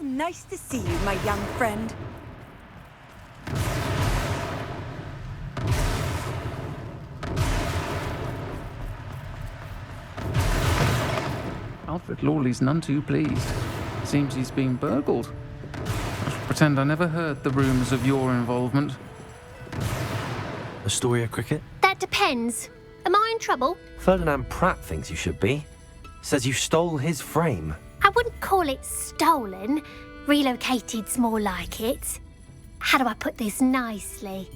nice to see you, my young friend. Alfred Lawley's none too pleased. Seems he's been burgled. I shall pretend I never heard the rumours of your involvement. Astoria Cricket? That depends. Am I in trouble? Ferdinand Pratt thinks you should be. Says you stole his frame. I wouldn't call it stolen. Relocated's more like it. How do I put this nicely?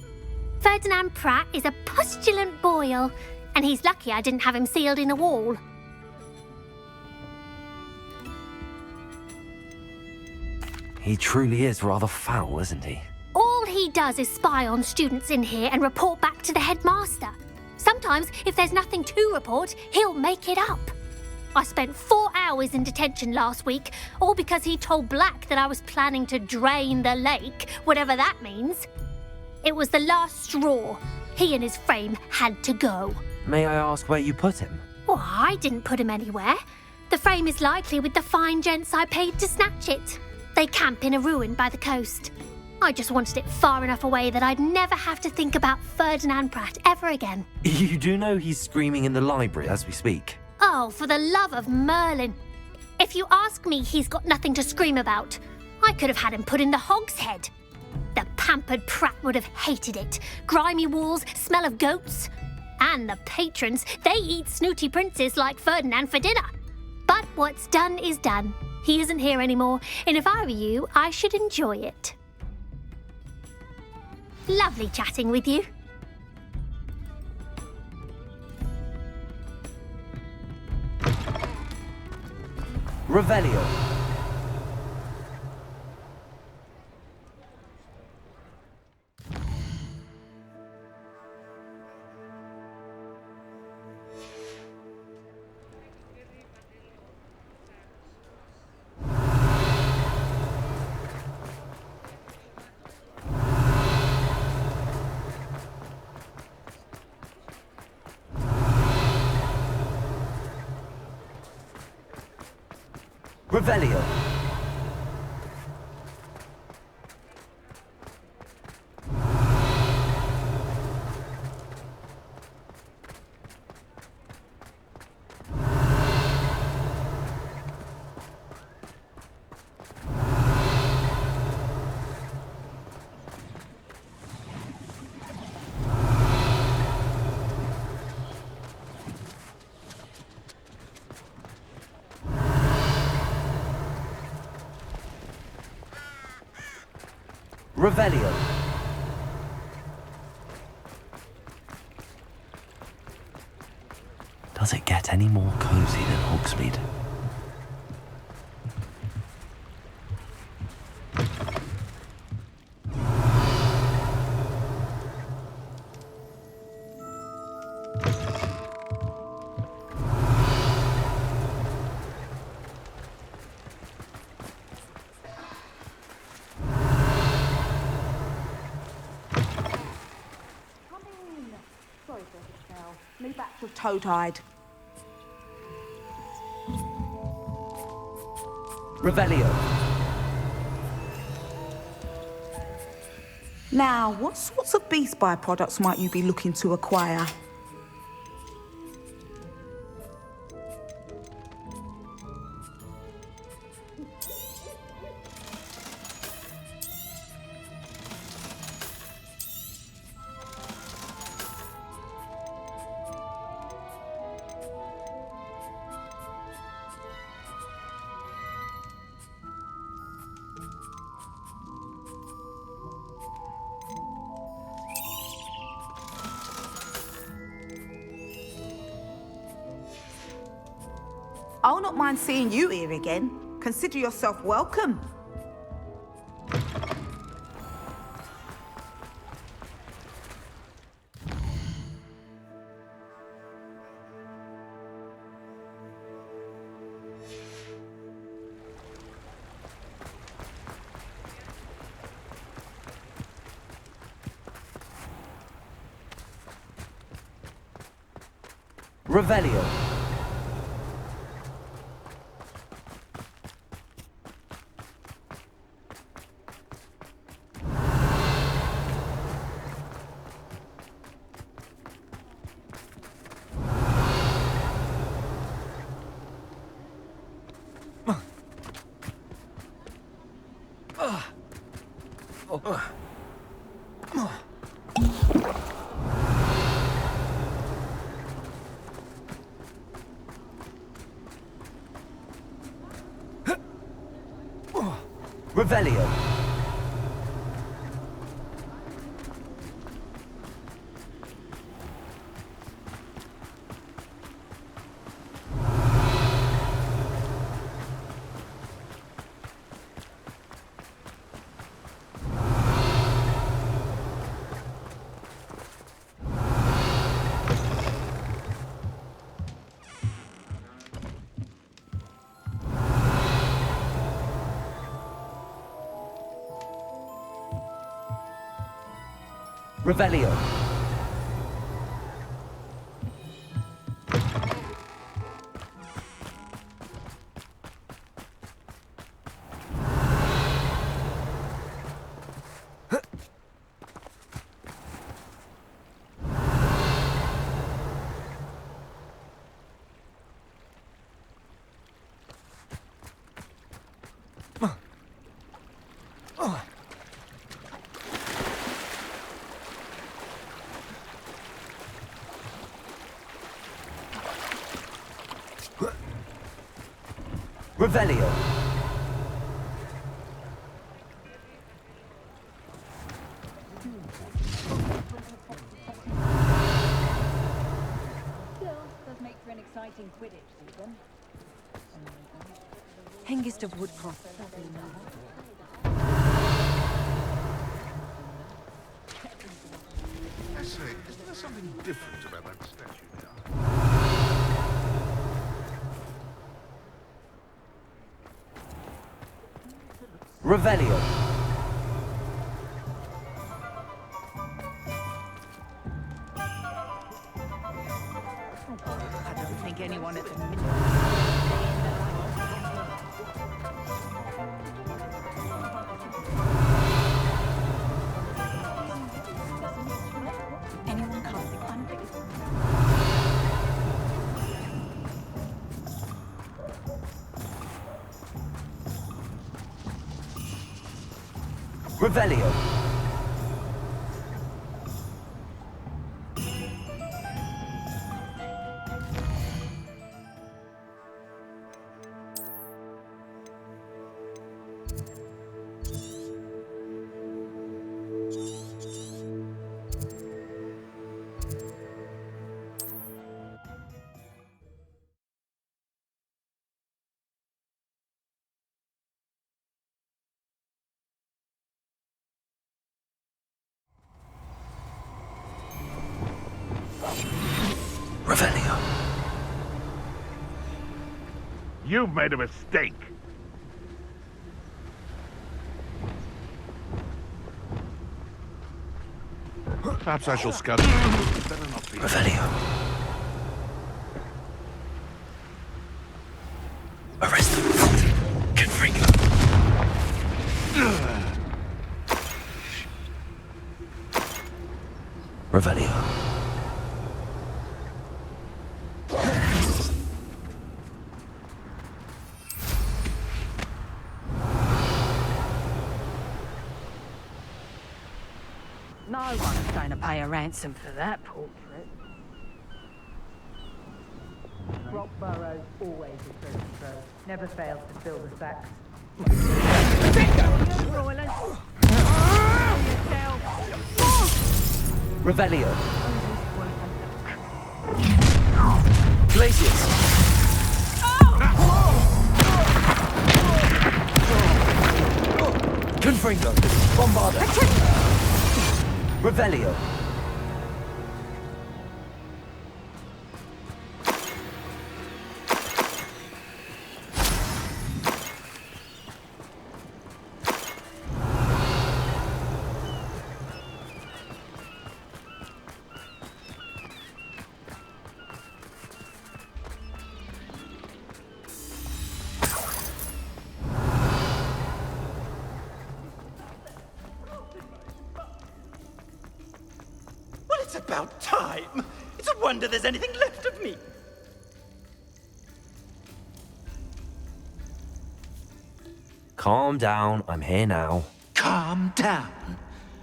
Ferdinand Pratt is a postulant boil, and he's lucky I didn't have him sealed in a wall. He truly is rather foul, isn't he? All he does is spy on students in here and report back to the headmaster. Sometimes, if there's nothing to report, he'll make it up. I spent 4 hours in detention last week, all because he told Black that I was planning to drain the lake, whatever that means. It was the last straw. He and his frame had to go. May I ask where you put him? Well, I didn't put him anywhere. The frame is likely with the fine gents I paid to snatch it. They camp in a ruin by the coast. I just wanted it far enough away that I'd never have to think about Ferdinand Pratt ever again. You do know he's screaming in the library as we speak. Oh, for the love of Merlin. If you ask me, he's got nothing to scream about. I could have had him put in the hogshead. The pampered Pratt would have hated it. Grimy walls, smell of goats. And the patrons, they eat snooty princes like Ferdinand for dinner. But what's done is done. He isn't here anymore, and if I were you, I should enjoy it. Lovely chatting with you. Revelio. Revelio. Revelio. Does it get any more cozy than Hogsmeade? Me back with Toad-Hide. Revelio. Now, what sorts of beast byproducts might you be looking to acquire? I'll not mind seeing you here again. Consider yourself welcome. Revelio. Revelio. Revelio. Revelio. Does make for an exciting Quidditch season. Hengist of Woodcroft. I say, isn't there something different about that statue now? Revelio. I don't think anyone at the minute. Anyone casting unfixed? Revelio. Revelio. You've made a mistake. Perhaps I shall scout. Better not be. Revelio. Arrest them. Confringo. Revelio. No one's going to pay a ransom for that portrait. Rockborough's always a treasure trove. Never fails to fill the sacks. Revelio. Glaciers. Confringo. Bombarda. Revelio. Well, it's about time. It's a wonder there's anything left of me. Calm down. I'm here now. calm down.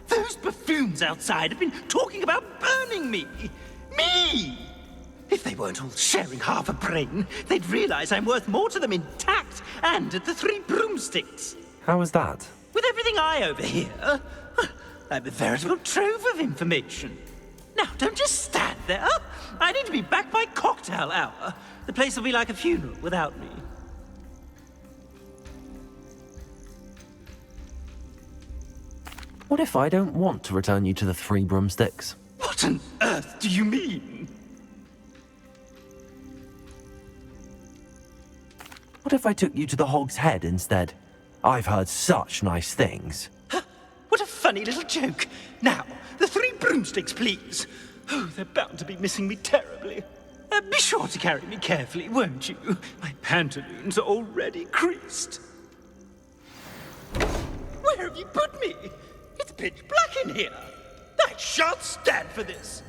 Those buffoons outside have been talking about burning me. Me! If they weren't all sharing half a brain, they'd realize I'm worth more to them intact and at the 3 broomsticks. How was that? With everything I overhear, I'm a veritable trove of information. Now, don't just stand there. I need to be back by cocktail hour. The place will be like a funeral without me. What if I don't want to return you to the 3 broomsticks? What on earth do you mean? What if I took you to the Hog's Head instead? I've heard such nice things. What a funny little joke. Now, the 3 broomsticks, please. Oh, they're bound to be missing me terribly. Be sure to carry me carefully, won't you? My pantaloons are already creased. Where have you put me? It's pitch black in here. I shan't stand for this.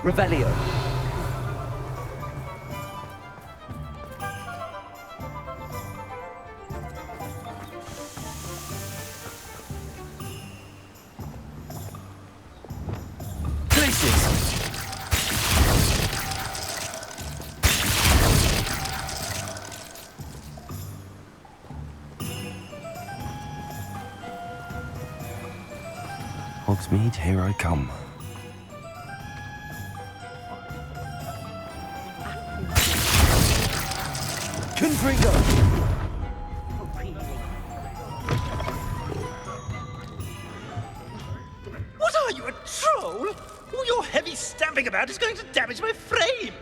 Revelio. Places. Hogsmeade, here I come. Pendragon! What are you, a troll? All your heavy stamping about is going to damage my frame.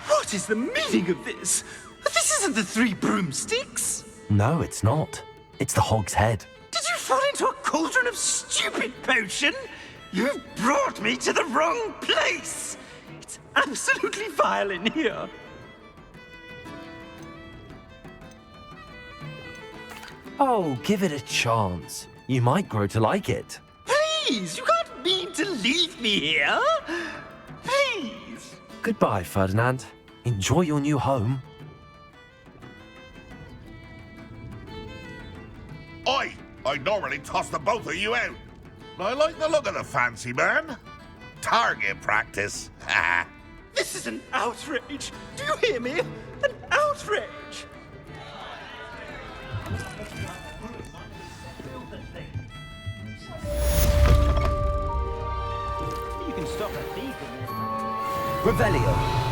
What is the meaning of this? This isn't the 3 broomsticks. No, it's not. It's the Hog's Head. Did you fall into a cauldron of stupid potion? You've brought me to the wrong place! It's absolutely vile in here. Oh, give it a chance. You might grow to like it. Please, you can't mean to leave me here. Please. Goodbye, Ferdinand. Enjoy your new home. I'd normally toss the both of you out. I like the look of the fancy man. Target practice. This is an outrage. Do you hear me? An outrage. You can stop a thief in this. Revelio.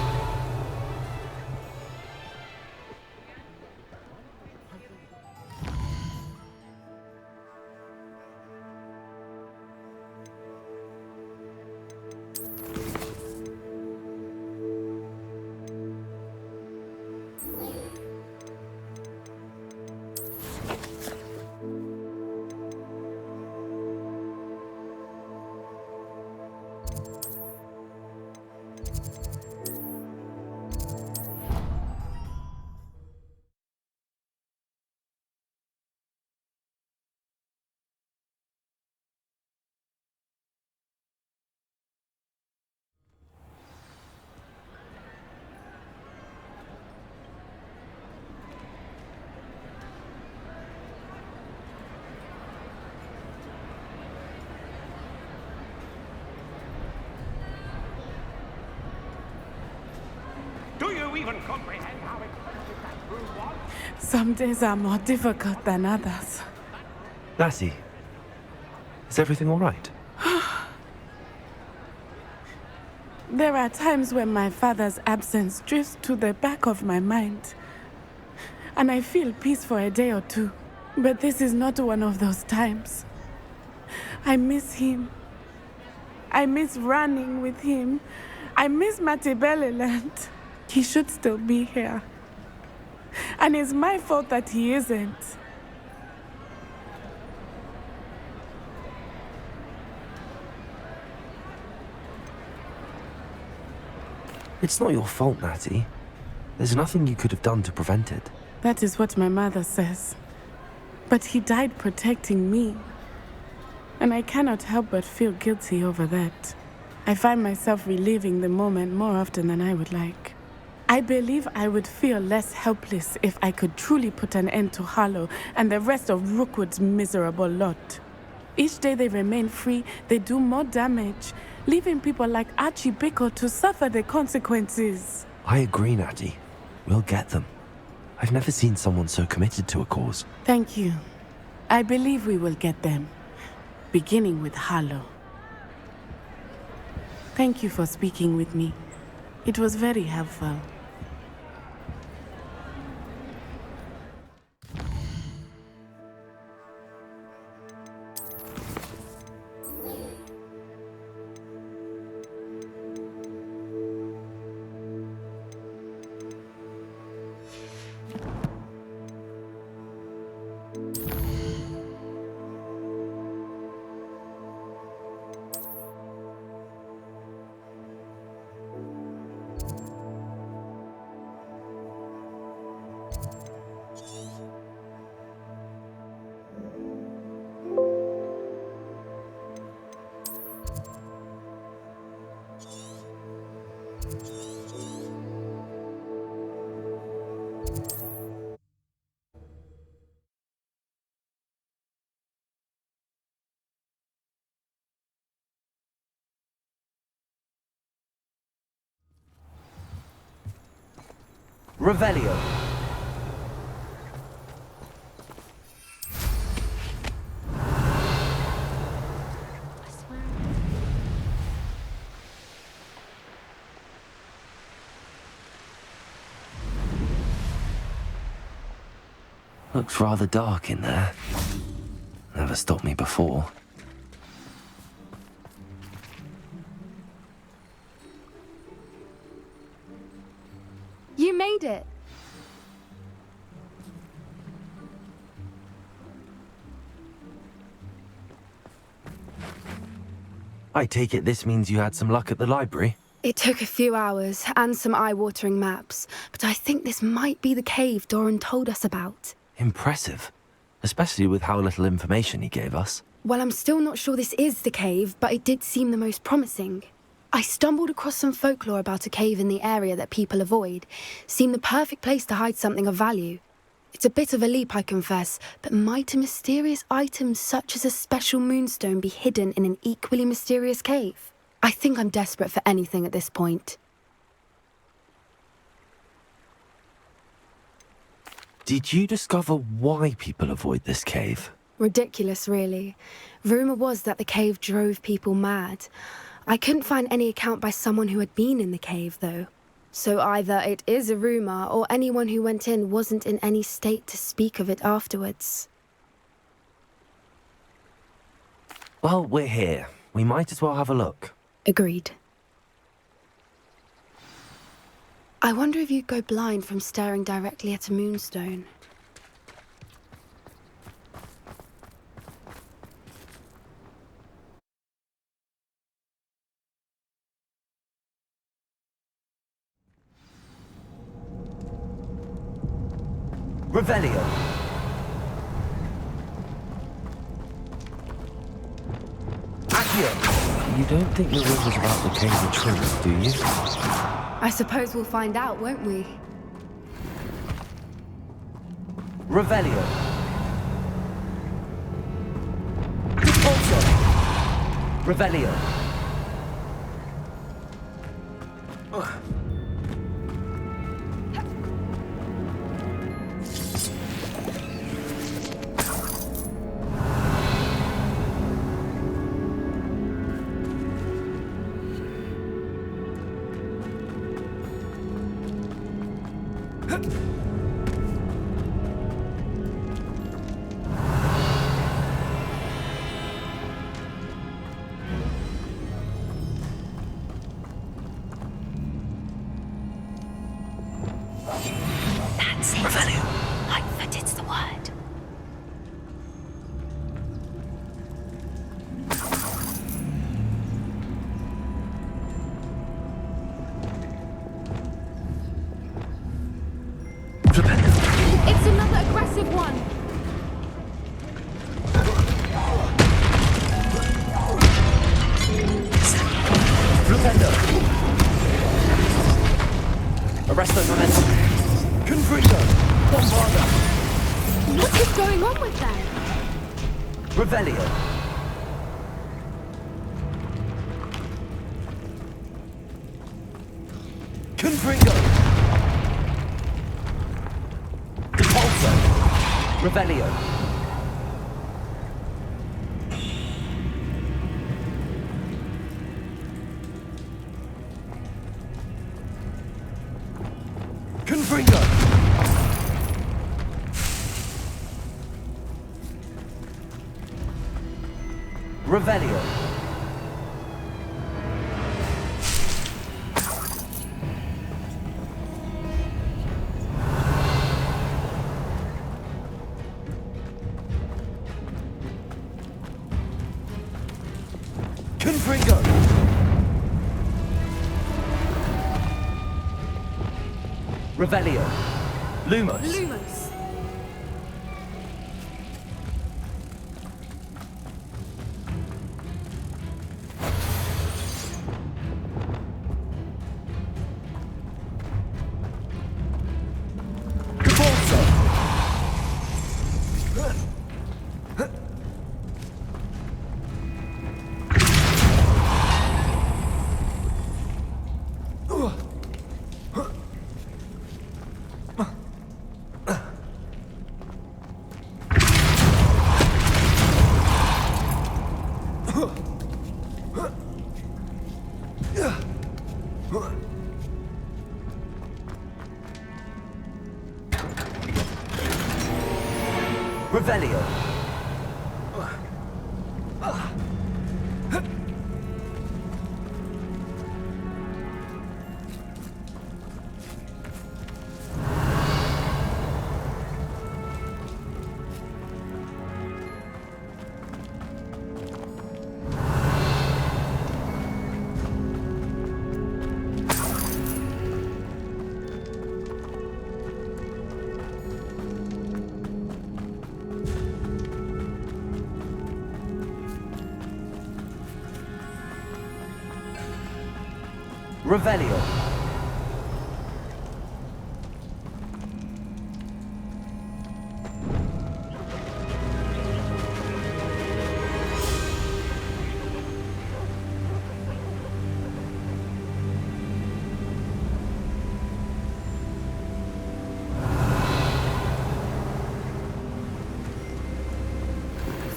Do you even comprehend how expensive that brew was? Some days are more difficult than others. Lassie, is everything all right? There are times when my father's absence drifts to the back of my mind, and I feel peace for a day or two. But this is not one of those times. I miss him. I miss running with him I miss Matibeleland. He should still be here. And it's my fault that he isn't. It's not your fault, Natty. There's nothing you could have done to prevent it. That is what my mother says. But he died protecting me. And I cannot help but feel guilty over that. I find myself reliving the moment more often than I would like. I believe I would feel less helpless if I could truly put an end to Harlow and the rest of Rookwood's miserable lot. Each day they remain free, they do more damage, leaving people like Archie Bickle to suffer the consequences. I agree, Natty. We'll get them. I've never seen someone so committed to a cause. Thank you. I believe we will get them, beginning with Harlow. Thank you for speaking with me. It was very helpful. Revelio. Looks rather dark in there. Never stopped me before. You made it. I take it this means you had some luck at the library? It took a few hours and some eye-watering maps, but I think this might be the cave Doran told us about. Impressive. Especially with how little information he gave us. Well, I'm still not sure this is the cave, but it did seem the most promising. I stumbled across some folklore about a cave in the area that people avoid. Seemed the perfect place to hide something of value. It's a bit of a leap, I confess, but might a mysterious item such as a special moonstone be hidden in an equally mysterious cave? I think I'm desperate for anything at this point. Did you discover why people avoid this cave? Ridiculous, really. Rumour was that the cave drove people mad. I couldn't find any account by someone who had been in the cave, though. So either it is a rumour, or anyone who went in wasn't in any state to speak of it afterwards. Well, we're here. We might as well have a look. Agreed. I wonder if you'd go blind from staring directly at a moonstone. Revelio. Accio. You don't think the rumors about the cave are true, do you? I suppose we'll find out, won't we? Revelio. Also. Revelio. That's it. Revelio. Lightfooted's the word. It's another aggressive one. Flupendo. Arresto momentum. Confringo. Bombarda. What is going on with them? Revelio. Confringo. Depulso. Revelio. Confringo. Revelio. Confringo. Revelio. Lumos. Lumos. Depulso. Revelio. Revelio.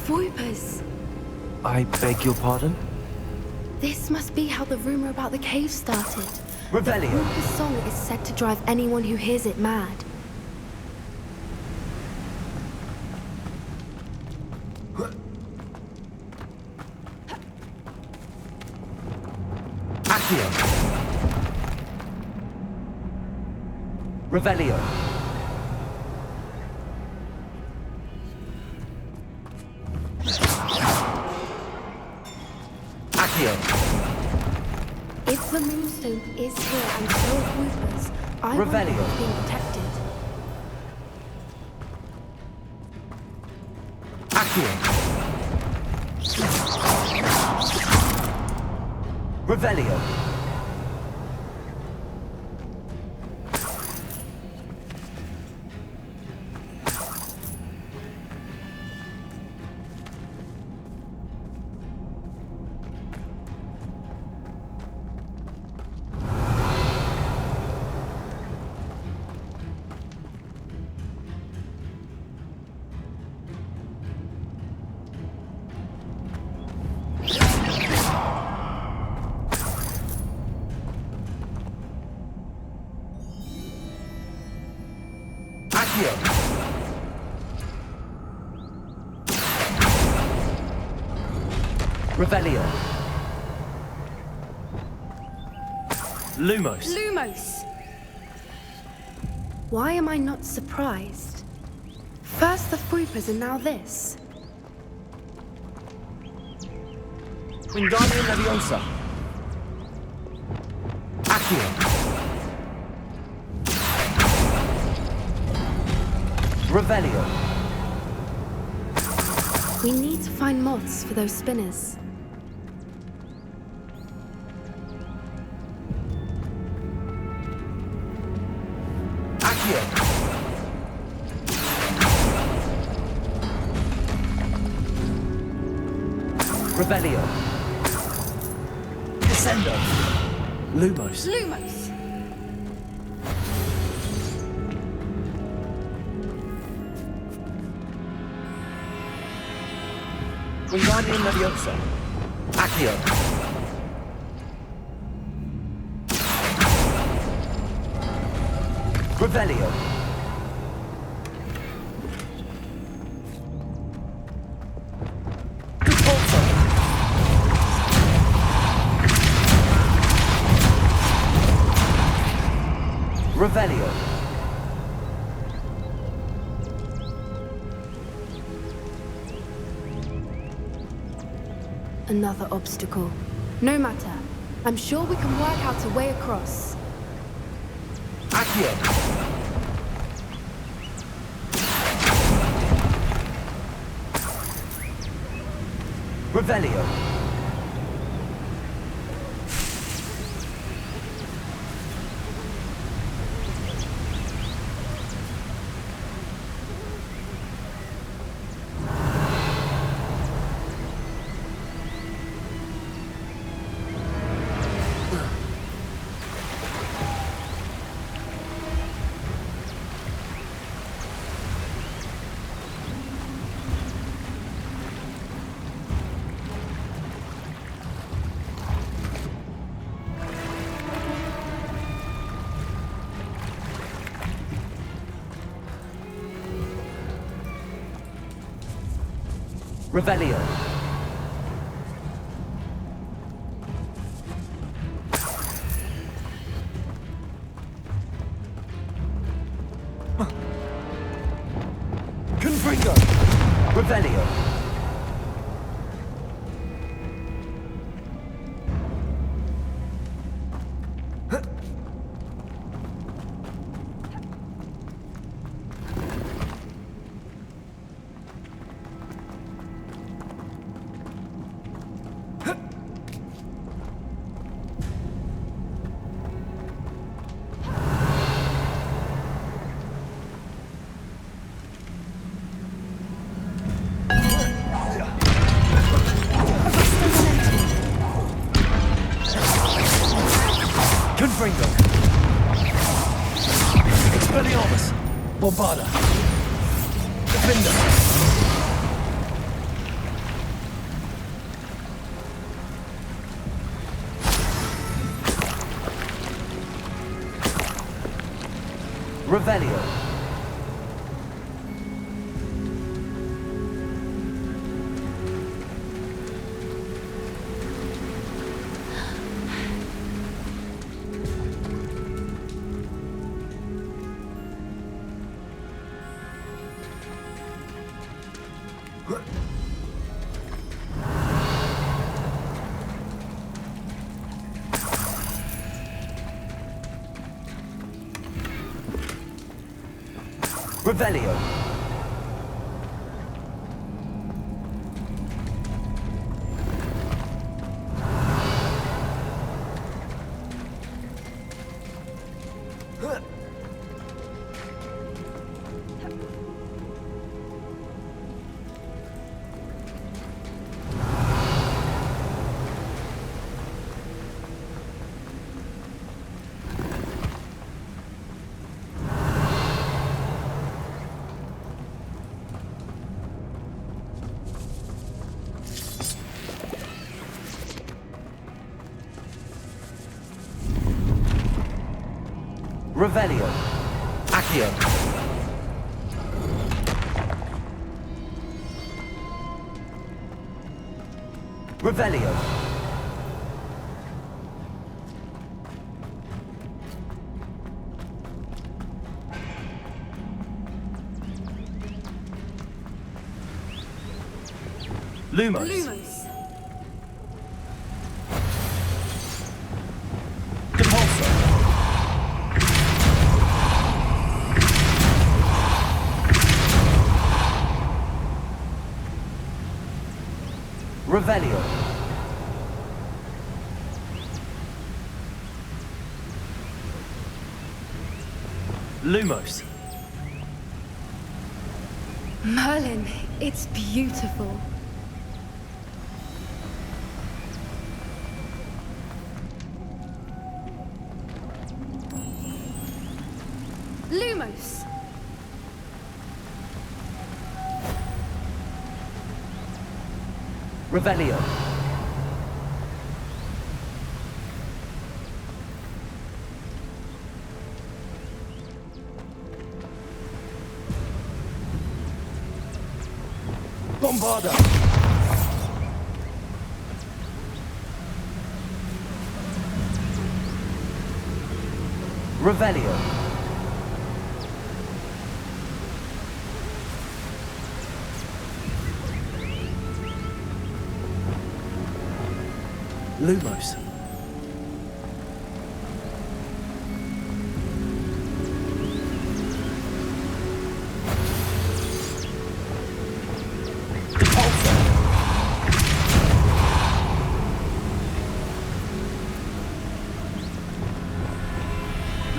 Fwoopers. I beg your pardon? This must be how the rumor about the cave started. Revelio. The Fwooper song is said to drive anyone who hears it mad. Accio. Revelio. Accio. If the moonstone is here and so are Fwoopers, I wonder Revelio. what's being protected. Accio. Revelio. Accio. Revelio. Lumos. Lumos! Why am I not surprised? First the fwoopers and now this. Wingardium Leviosa. Accio. Revelio. We need to find moths for those spinners. Accio. Revelio. Descendo. Lumos. Lumos! Wingardium Leviosa. Accio. Revelio. Discorso. Revelio. Another obstacle. No matter. I'm sure we can work out a way across. Accio. Revelio. Revelio. Confringo. Revelio. Confringo. Expelliarmus. Bombarda. Defender. Revelio. Revelio. Revelio. Accio. Revelio. Lumos. Lumos. Depulso. Revelio. Lumos. Merlin, it's beautiful. Lumos. Revelio. Bombarda. Revelio. Lumos. Depulso.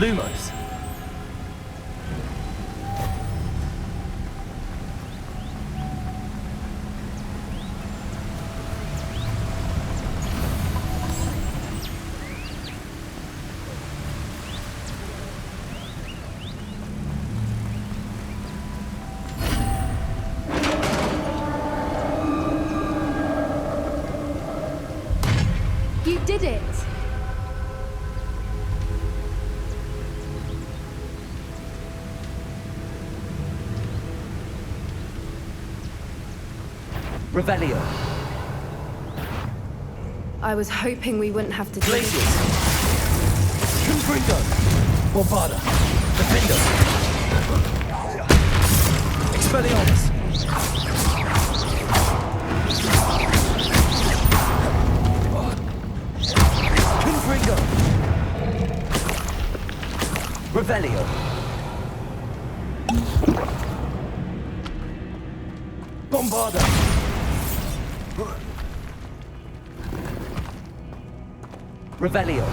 Lumos. You did it! Revelio. I was hoping we wouldn't have to do Glacius. this. Confringo. Bombarda. Defendo. Expelliarmus. Confringo. Revelio. Bombarda. Revelio.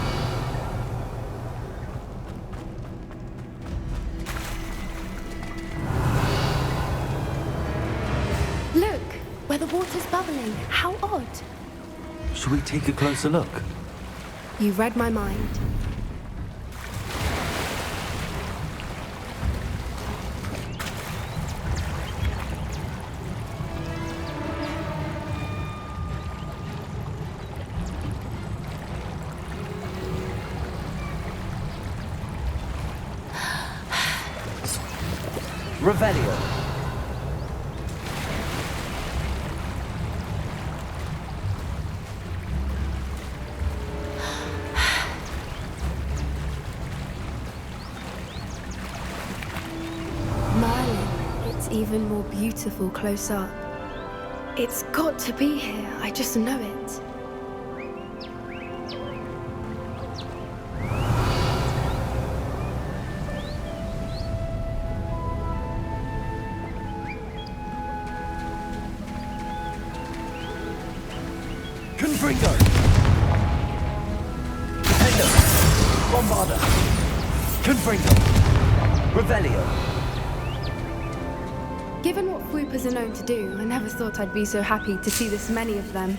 Look, where the water's bubbling. How odd. Should we take a closer look? You read my mind. Revelio. Merlin, it's even more beautiful close up. It's got to be here. I just know it. Confringo. Defendo. Bombarda. Confringo. Revelio. Given what fwoopers are known to do, I never thought I'd be so happy to see this many of them.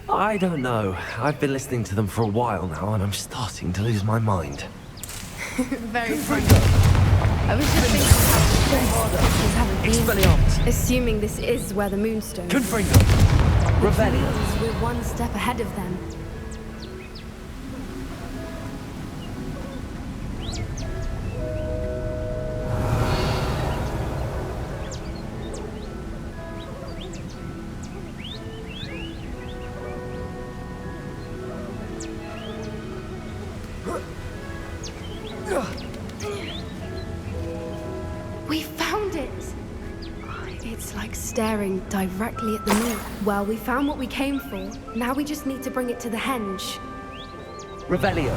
I don't know. I've been listening to them for a while now, and I'm starting to lose my mind. Very funny. Confringo. I was just thinking how Bombarda. things haven't been. Expelliarmus. Assuming this is where the moonstone is. Confringo. Revelio. Means we're one step ahead of them. We found it! It's like staring directly at the moon. Well, we found what we came for. Now we just need to bring it to the henge. Revelio.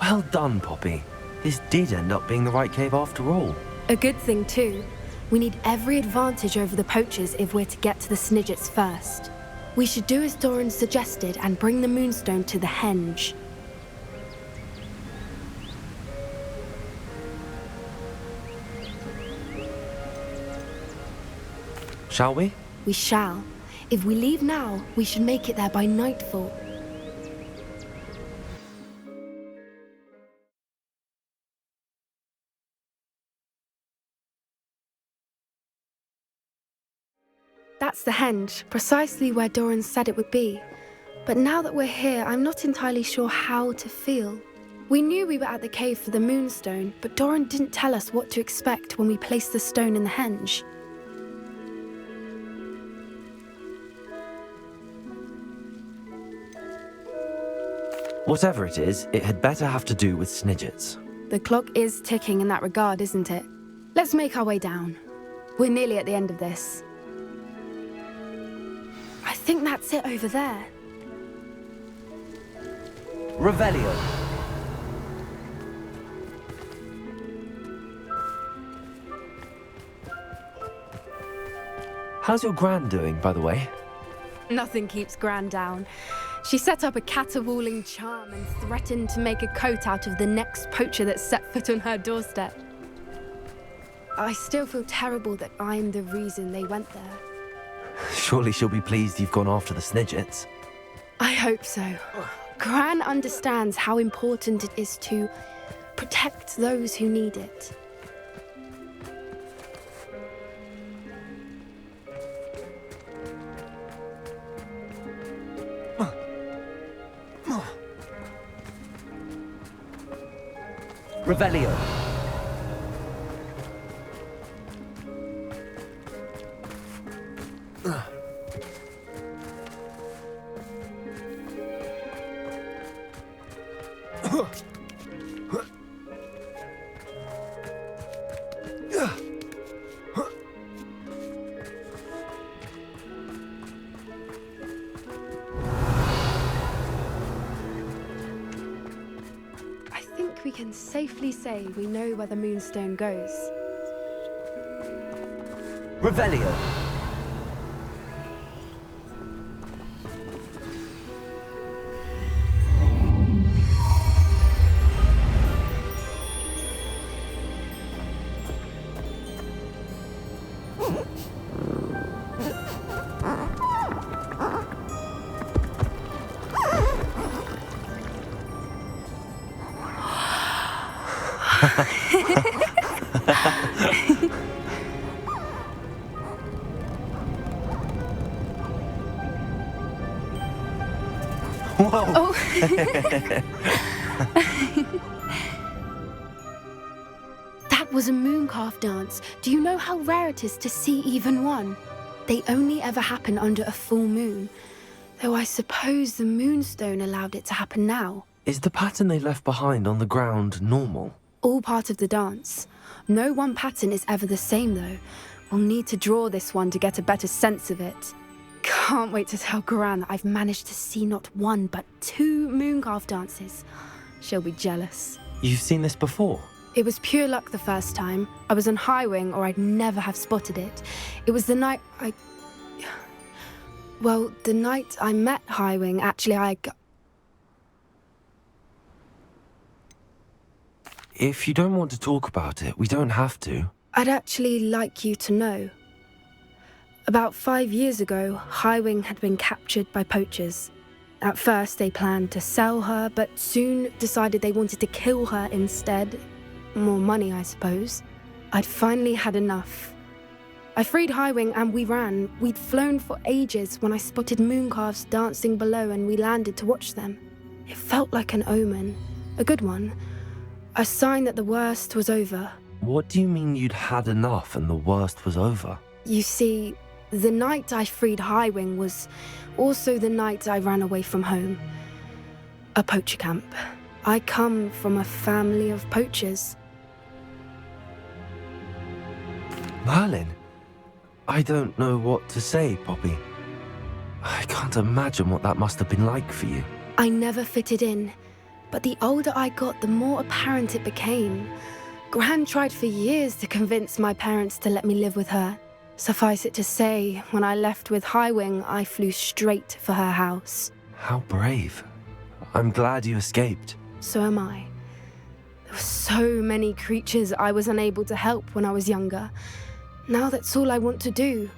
Well done, Poppy. This did end up being the right cave after all. A good thing, too. We need every advantage over the poachers if we're to get to the Snidgets first. We should do as Doran suggested and bring the moonstone to the henge. Shall we? We shall. If we leave now, we should make it there by nightfall. That's the henge, precisely where Doran said it would be. But now that we're here, I'm not entirely sure how to feel. We knew we were at the cave for the moonstone, but Doran didn't tell us what to expect when we placed the stone in the henge. Whatever it is, it had better have to do with Snidgets. The clock is ticking in that regard, isn't it? Let's make our way down. We're nearly at the end of this. I think that's it over there. Revelio. How's your Gran doing, by the way? Nothing keeps Gran down. She set up a caterwauling charm and threatened to make a coat out of the next poacher that set foot on her doorstep. I still feel terrible that I'm the reason they went there. Surely she'll be pleased you've gone after the Snidgets. I hope so. Gran understands how important it is to protect those who need it. Revelio. We can safely say we know where the moonstone goes. Revelio. Whoa! Oh. That was a mooncalf dance. Do you know how rare it is to see even one? They only ever happen under a full moon. Though I suppose the moonstone allowed it to happen now. Is the pattern they left behind on the ground normal? All part of the dance. No one pattern is ever the same, though. We'll need to draw this one to get a better sense of it. Can't wait to tell Gran that I've managed to see not one, but 2 mooncalf dances. She'll be jealous. You've seen this before? It was pure luck the first time. I was on Highwing, or I'd never have spotted it. It was the night Well, the night I met Highwing, actually, If you don't want to talk about it, we don't have to. I'd actually like you to know. About 5 years ago, Highwing had been captured by poachers. At first, they planned to sell her, but soon decided they wanted to kill her instead. More money, I suppose. I'd finally had enough. I freed Highwing and we ran. We'd flown for ages when I spotted mooncalves dancing below and we landed to watch them. It felt like an omen. A good one. A sign that the worst was over. What do you mean you'd had enough and the worst was over? You see, The night I freed Highwing was also the night I ran away from home. A poacher camp. I come from a family of poachers. Merlin? I don't know what to say, Poppy. I can't imagine what that must have been like for you. I never fitted in, but the older I got, the more apparent it became. Gran tried for years to convince my parents to let me live with her. Suffice it to say, when I left with Highwing, I flew straight for her house. How brave. I'm glad you escaped. So am I. There were so many creatures I was unable to help when I was younger. Now that's all I want to do.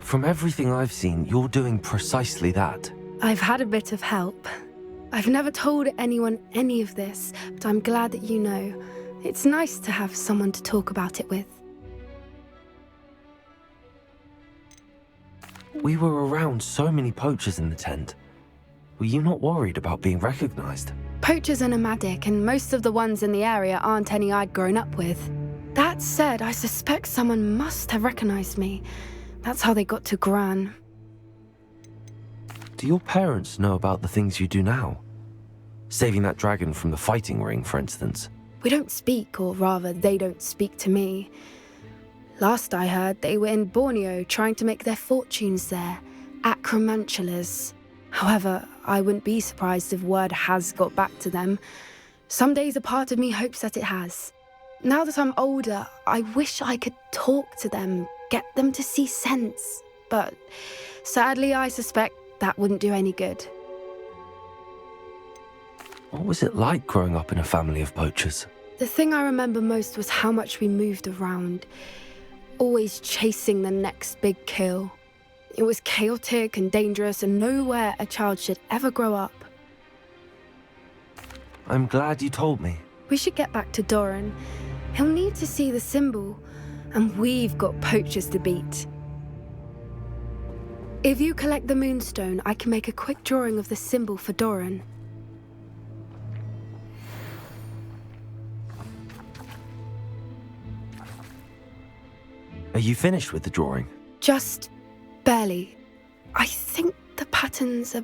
From everything I've seen, you're doing precisely that. I've had a bit of help. I've never told anyone any of this, but I'm glad that you know. It's nice to have someone to talk about it with. We were around so many poachers in the tent. Were you not worried about being recognized? Poachers are nomadic, and most of the ones in the area aren't any I'd grown up with. That said, I suspect someone must have recognized me. That's how they got to Gran. Do your parents know about the things you do now? Saving that dragon from the fighting ring, for instance. We don't speak, or rather, they don't speak to me. Last I heard, they were in Borneo trying to make their fortunes there, acromantulas. However, I wouldn't be surprised if word has got back to them. Some days a part of me hopes that it has. Now that I'm older, I wish I could talk to them, get them to see sense. But sadly, I suspect that wouldn't do any good. What was it like growing up in a family of poachers? The thing I remember most was how much we moved around, always chasing the next big kill. It was chaotic and dangerous, and nowhere a child should ever grow up. I'm glad you told me. We should get back to Doran. He'll need to see the symbol, and we've got poachers to beat. If you collect the moonstone, I can make a quick drawing of the symbol for Doran. Are you finished with the drawing? Just barely. I think the pattern's a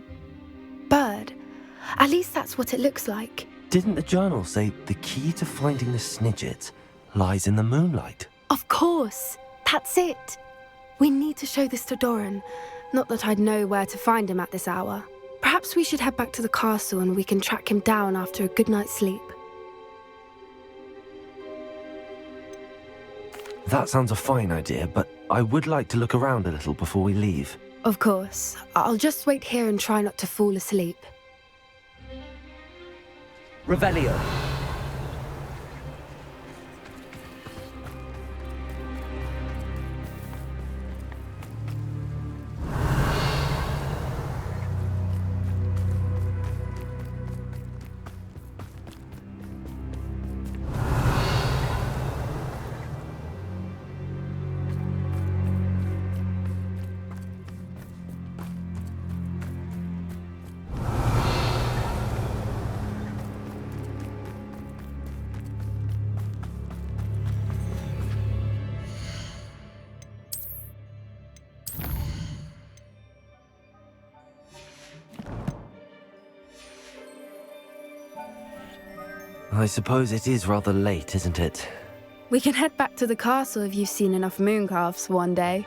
bird. At least that's what it looks like. Didn't the journal say the key to finding the Snidget lies in the moonlight? Of course. That's it. We need to show this to Doran. Not that I'd know where to find him at this hour. Perhaps we should head back to the castle and we can track him down after a good night's sleep. That sounds a fine idea, but I would like to look around a little before we leave. Of course. I'll just wait here and try not to fall asleep. Revelio. I suppose it is rather late, isn't it? We can head back to the castle if you've seen enough mooncalves one day.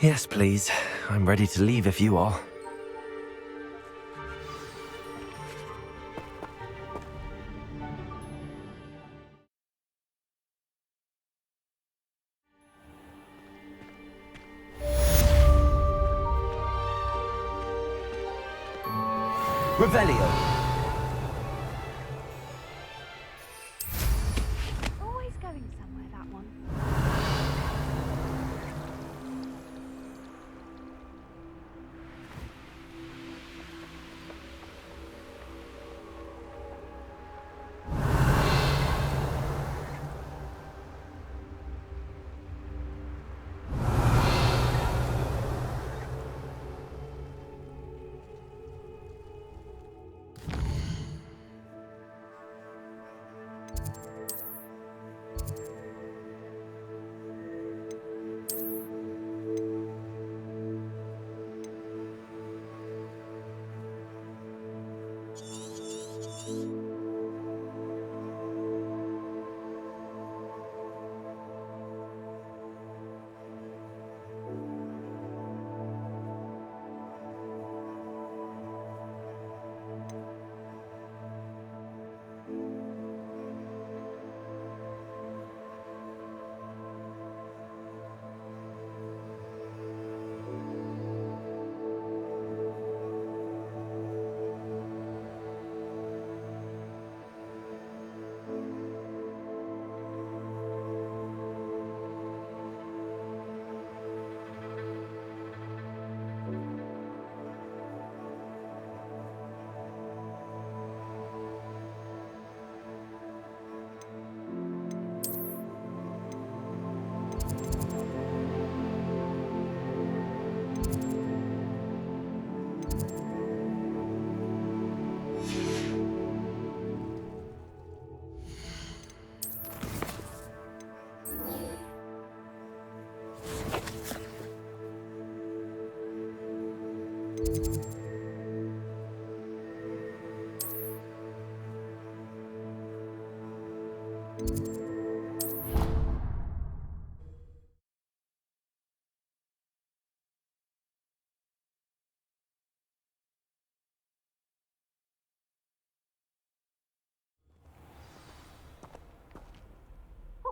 Yes, please. I'm ready to leave if you are. Revelio. Always going somewhere, that one.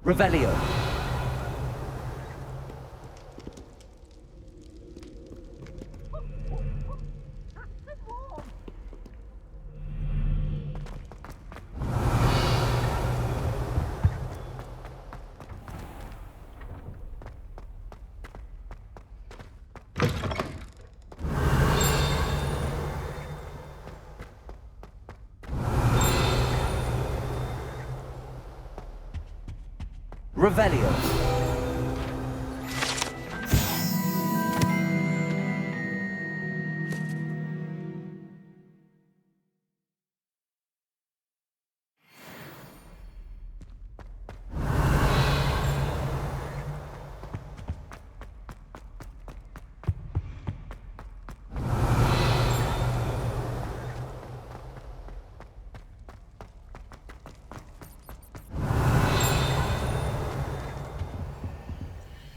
Revelio. Revelio.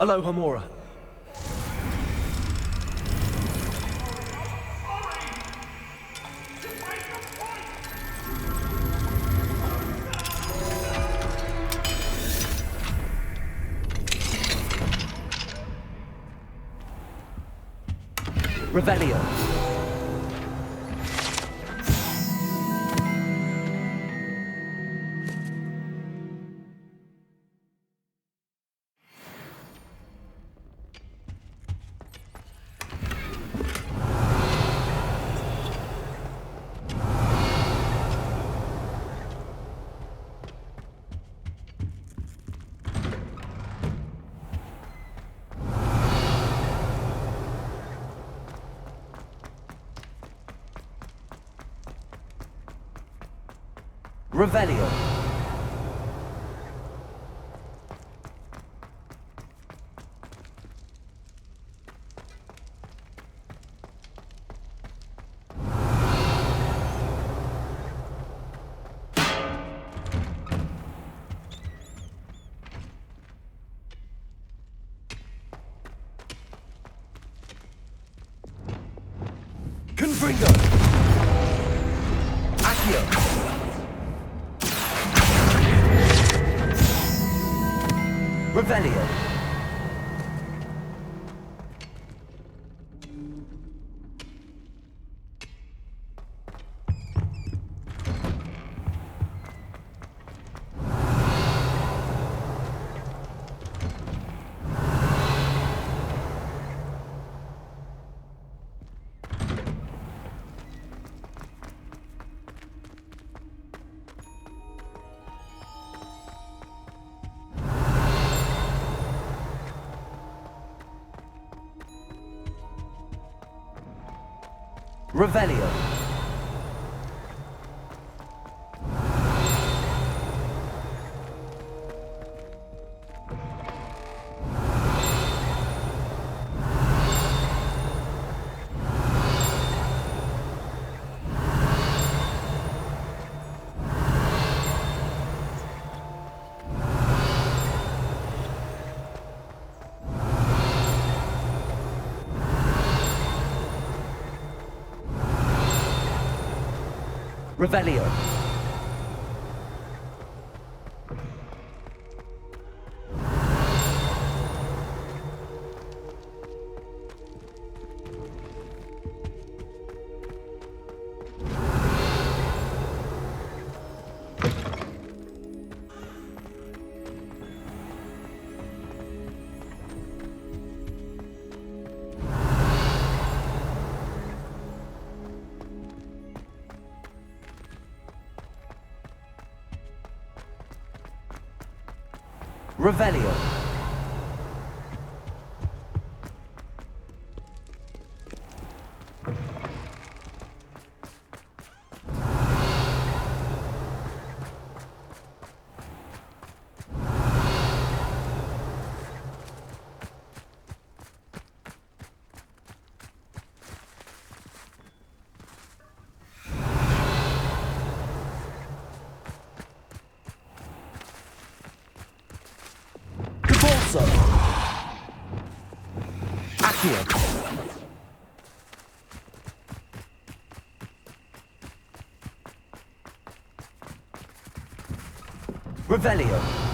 Aloha Mora. Revelio. Revelio. Confringo. Accio. Revelio. Revelio. Revelio. Revelio. Accio. Revelio.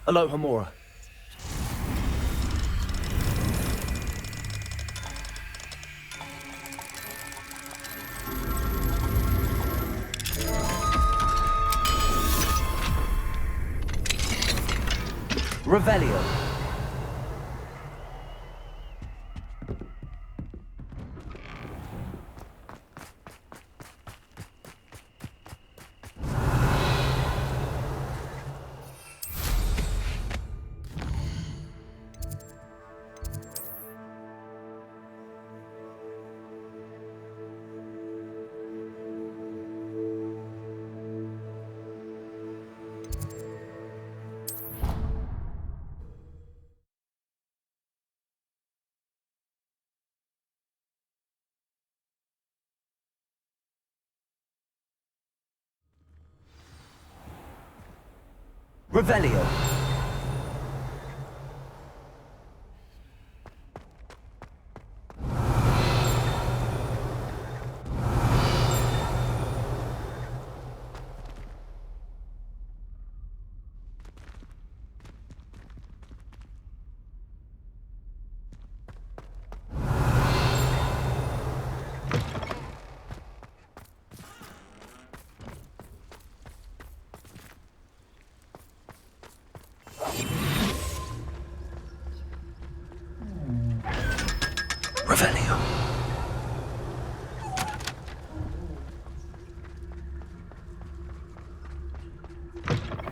Aloha Mora. Revelio. Revelio. Revelio.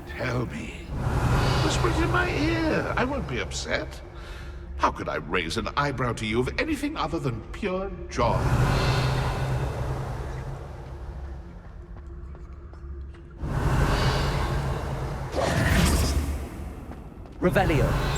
Tell me. Whisper it in my ear. I won't be upset. How could I raise an eyebrow to you of anything other than pure joy? Revelio.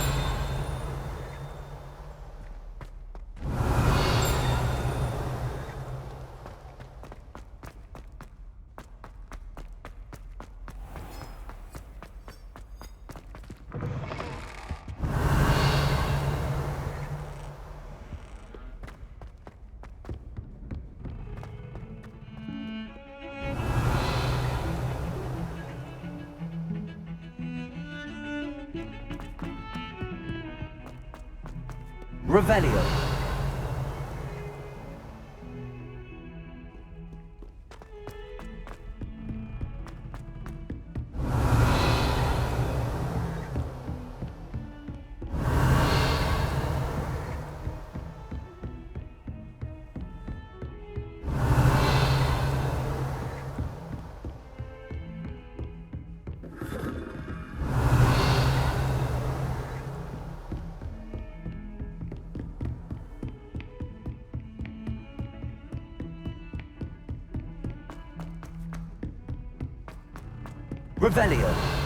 Revelio. Revelio.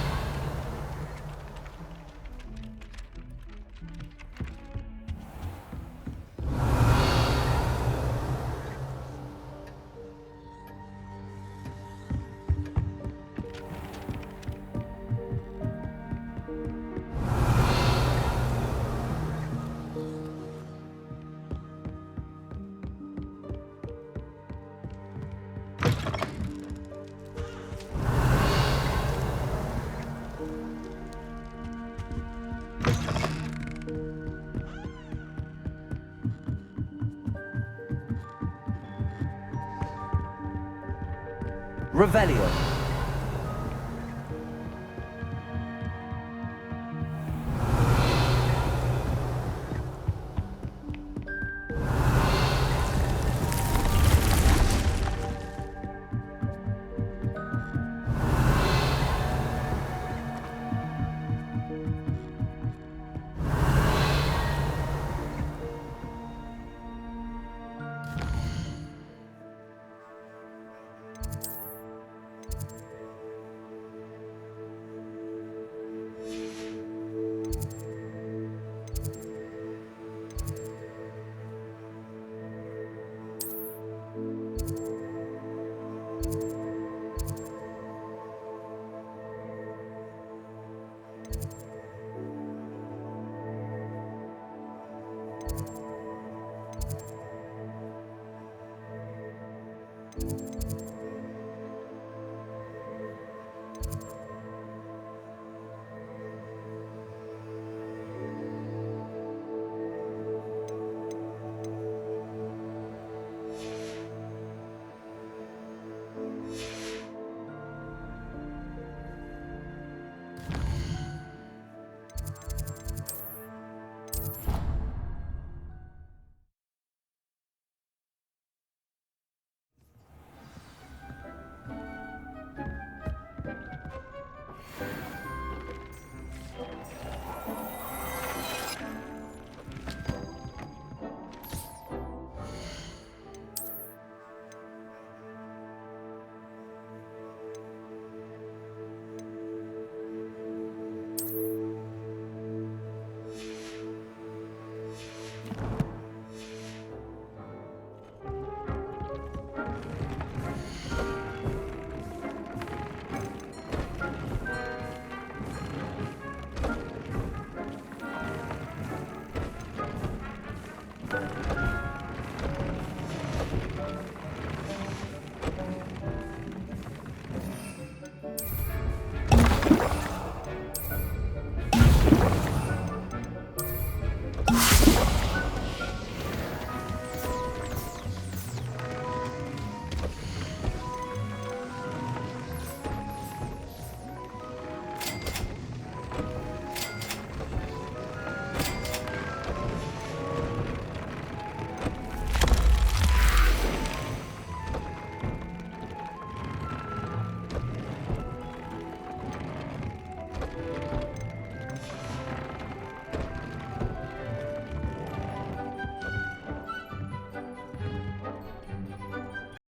Revelio.